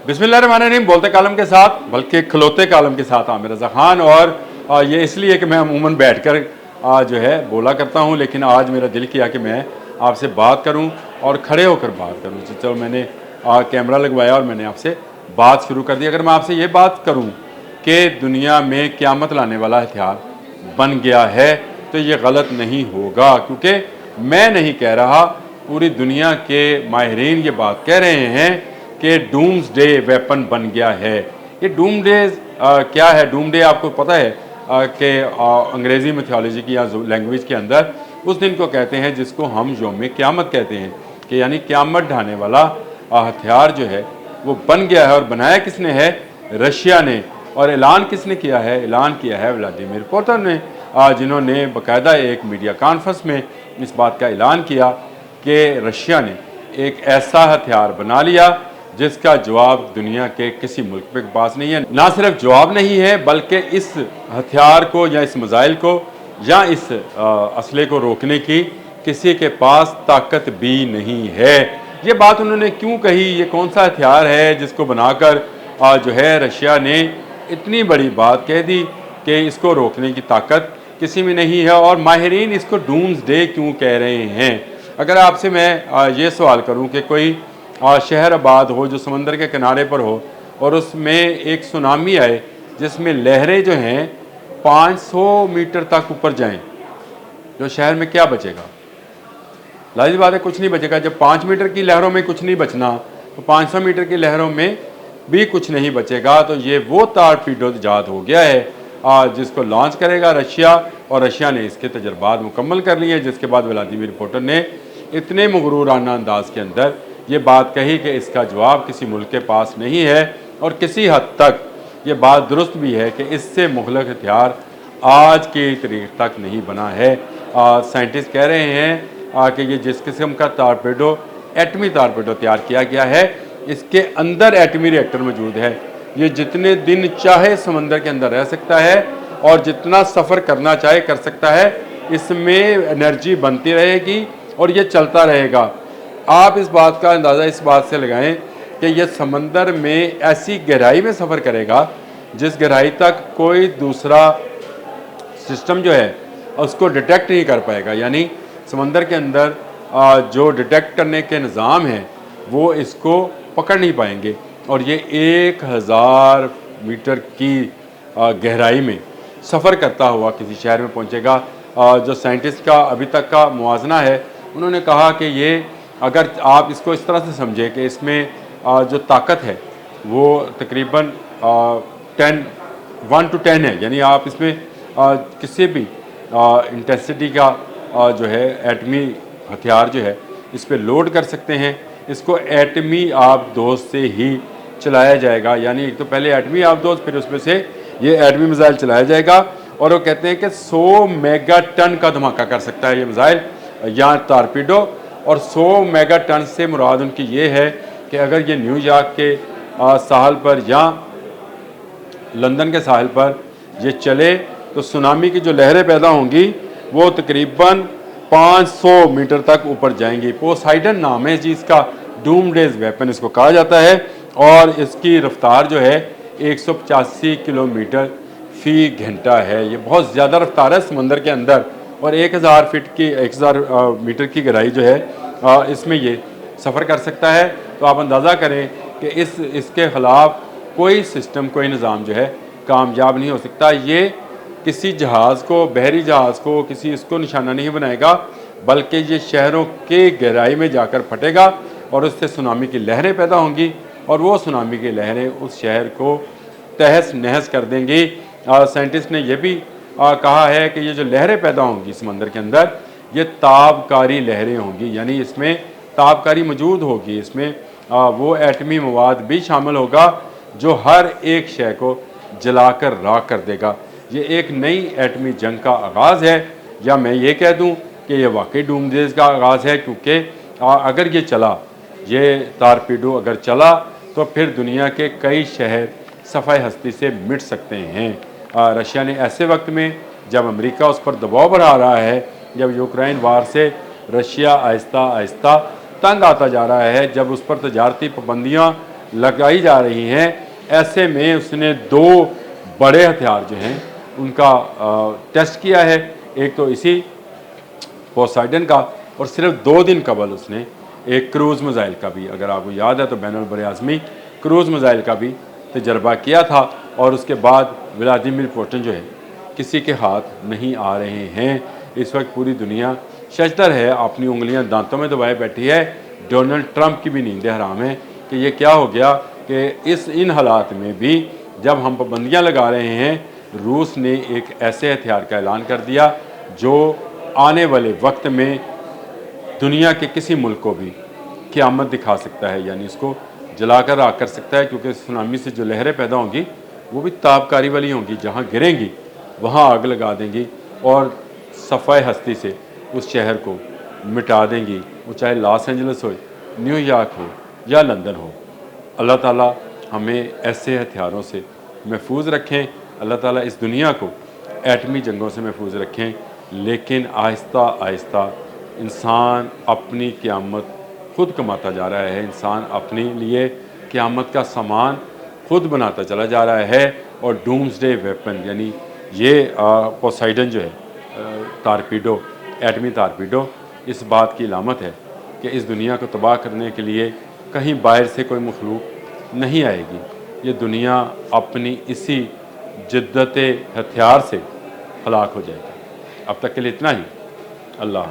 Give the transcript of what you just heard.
बिस्मिल्लाहिर्रहमानिर्रहीम। बोलते कालम के साथ बल्कि खलोते कालम के साथ आमिर रज़ा खान। और ये इसलिए कि मैं अमूमन बैठकर जो है बोला करता हूँ, लेकिन आज मेरा दिल किया कि मैं आपसे बात करूँ और खड़े होकर बात करूँ। तो चलो मैंने कैमरा लगवाया और मैंने आपसे बात शुरू कर दी। अगर मैं आपसे ये बात करूँ कि दुनिया में क़यामत लाने वाला हथियार बन गया है तो ये गलत नहीं होगा, क्योंकि मैं नहीं कह रहा, पूरी दुनिया के माहिरीन ये बात कह रहे हैं कि डूम्सडे वेपन बन गया है। ये डूमडे क्या है? डूमडे आपको पता है कि अंग्रेज़ी मिथोलॉजी की या लैंग्वेज के अंदर उस दिन को कहते हैं जिसको हम यौम क़यामत कहते हैं, कि यानी क़यामत ढाने वाला हथियार जो है वो बन गया है। और बनाया किसने है? रशिया ने। और ऐलान किसने किया है? ऐलान किया है व्लादिमीर पुतिन ने, जिन्होंने बाकायदा एक मीडिया कॉन्फ्रेंस में इस बात का ऐलान किया कि रशिया ने एक ऐसा हथियार बना लिया जिसका जवाब दुनिया के किसी मुल्क के पास नहीं है। ना सिर्फ जवाब नहीं है, बल्कि इस हथियार को या इस मिसाइल को या इस असले को रोकने की किसी के पास ताकत भी नहीं है। ये बात उन्होंने क्यों कही? ये कौन सा हथियार है जिसको बनाकर जो है रशिया ने इतनी बड़ी बात कह दी कि इसको रोकने की ताकत किसी में नहीं है? और माहिरीन इसको डूम्सडे क्यों कह रहे हैं? अगर आपसे मैं ये सवाल करूं कि कोई शहर आबाद हो जो समंदर के किनारे पर हो और उसमें एक सुनामी आए जिसमें लहरें जो हैं 500 मीटर तक ऊपर जाएं, जो शहर में क्या बचेगा? लाज़िम बात है, कुछ नहीं बचेगा। जब 5 मीटर की लहरों में कुछ नहीं बचना तो 500 मीटर की लहरों में भी कुछ नहीं बचेगा। तो ये वो टारपीडो ईजाद हो गया है जिसको लॉन्च करेगा रशिया, और रशिया ने इसके तजर्बात मुकम्मल कर लिए हैं। जिसके बाद व्लादिमीर पुतिन ने इतने मगरूराना अंदाज के अंदर ये बात कही कि इसका जवाब किसी मुल्क के पास नहीं है। और किसी हद तक ये बात दुरुस्त भी है कि इससे मुग़लक हथियार आज की तारीख तक नहीं बना है। साइंटिस्ट कह रहे हैं कि ये जिस किस्म का टारपीडो, एटमी टारपीडो तैयार किया गया है, इसके अंदर एटमी रिएक्टर मौजूद है। ये जितने दिन चाहे समंदर के अंदर रह सकता है और जितना सफ़र करना चाहे कर सकता है। इसमें एनर्जी बनती रहेगी और ये चलता रहेगा। आप इस बात का अंदाज़ा इस बात से लगाएं कि यह समंदर में ऐसी गहराई में सफ़र करेगा जिस गहराई तक कोई दूसरा सिस्टम जो है उसको डिटेक्ट नहीं कर पाएगा। यानी समंदर के अंदर जो डिटेक्ट करने के निज़ाम हैं वो इसको पकड़ नहीं पाएंगे। और ये 1000 मीटर की गहराई में सफ़र करता हुआ किसी शहर में पहुंचेगा। जो साइंटिस्ट का अभी तक का मुआजना है, उन्होंने कहा कि ये अगर आप इसको इस तरह से समझें कि इसमें जो ताकत है वो तकरीबन 1 to 10 है। यानी आप इसमें किसी भी इंटेंसिटी का जो है एटमी हथियार जो है इस पर लोड कर सकते हैं। इसको एटमी आबदोज से ही चलाया जाएगा। यानी एक तो पहले एटमी आबदोज, फिर उसमें से ये एटमी मिसाइल चलाया जाएगा। और वो कहते हैं कि 100 मेगा टन का धमाका कर सकता है ये मिसाइल या टारपीडो। और 100 मेगा टन से मुराद उनकी ये है कि अगर ये न्यूयॉर्क के साहल पर या लंदन के साहल पर ये चले तो सुनामी की जो लहरें पैदा होंगी वो तकरीबन 500 मीटर तक ऊपर जाएंगी। पोसाइडन नाम है जी इसका, डूमडेज वेपन इसको कहा जाता है। और इसकी रफ्तार जो है 185 किलोमीटर फ़ी घंटा है। ये बहुत ज़्यादा रफ्तार है समंदर के अंदर। और 1000 मीटर की गहराई जो है इसमें ये सफ़र कर सकता है। तो आप अंदाज़ा करें कि इसके ख़िलाफ़ कोई सिस्टम, कोई निज़ाम जो है कामयाब नहीं हो सकता। ये किसी जहाज़ को, बहरी जहाज़ को, किसी इसको निशाना नहीं बनाएगा, बल्कि ये शहरों के गहराई में जाकर फटेगा और उससे सुनामी की लहरें पैदा होंगी। और वो सुनामी की लहरें उस शहर को तहस नहस कर देंगी। साइंटिस्ट ने यह भी कहा है कि ये जो लहरें पैदा होंगी समंदर के अंदर, ये ताबकारी लहरें होंगी। यानी इसमें ताबकारी मौजूद होगी। इसमें वो एटमी मवाद भी शामिल होगा जो हर एक शय को जलाकर राख कर देगा। ये एक नई एटमी जंग का आगाज़ है, या मैं ये कह दूं कि ये वाकई डूमडेज का आगाज़ है। क्योंकि अगर ये चला, ये टारपीडो अगर चला, तो फिर दुनिया के कई शहर सफ़ाए हस्ती से मिट सकते हैं। रशिया ने ऐसे वक्त में जब अमेरिका उस पर दबाव बढ़ा रहा है, जब यूक्रेन वार से रशिया आहिस्ता आहिस्ता तंग आता जा रहा है, जब उस पर तजारती पाबंदियाँ लगाई जा रही हैं, ऐसे में उसने 2 बड़े हथियार जो हैं उनका टेस्ट किया है। एक तो इसी पोसाइडन का, और सिर्फ 2 दिन कबल उसने एक क्रूज़ मिज़ाइल का भी, अगर आपको याद है तो बैनुल बरआज़मी क्रूज़ मिज़ाइल का भी तजर्बा किया था। और उसके बाद व्लादिमीर पुतिन जो है किसी के हाथ नहीं आ रहे हैं। इस वक्त पूरी दुनिया शजदर है, अपनी उंगलियां दांतों में दबाए बैठी है। डोनाल्ड ट्रंप की भी नींदें हराम है कि ये क्या हो गया कि इन हालात में भी जब हम पाबंदियाँ लगा रहे हैं, रूस ने एक ऐसे हथियार का ऐलान कर दिया जो आने वाले वक्त में दुनिया के किसी मुल्क को भी क़यामत दिखा सकता है, यानी इसको जलाकर राख कर सकता है। क्योंकि सुनामी से जो लहरें पैदा होंगी वो भी ताबकारी वाली होंगी, जहाँ गिरेंगी वहाँ आग लगा देंगी और सफ़ाए हस्ती से उस शहर को मिटा देंगी, वो चाहे लॉस एंजल्स हो, न्यूयॉर्क हो या लंदन हो। अल्लाह ताला हमें ऐसे हथियारों से महफूज रखें, अल्लाह ताला इस दुनिया को एटमी जंगों से महफूज रखें। लेकिन आहिस्ता आहिस्ता इंसान अपनी क़यामत खुद कमाता जा रहा है, इंसान अपने लिए क़यामत का सामान खुद बनाता चला जा रहा है। और डूम्सडे वेपन यानी ये पोसाइडन जो है टारपीडो, एटमी टारपीडो, इस बात की अलामत है कि इस दुनिया को तबाह करने के लिए कहीं बाहर से कोई मखलूक नहीं आएगी। ये दुनिया अपनी इसी जिद्दत हथियार से हलाक हो जाएगी। अब तक के लिए इतना ही। अल्लाह।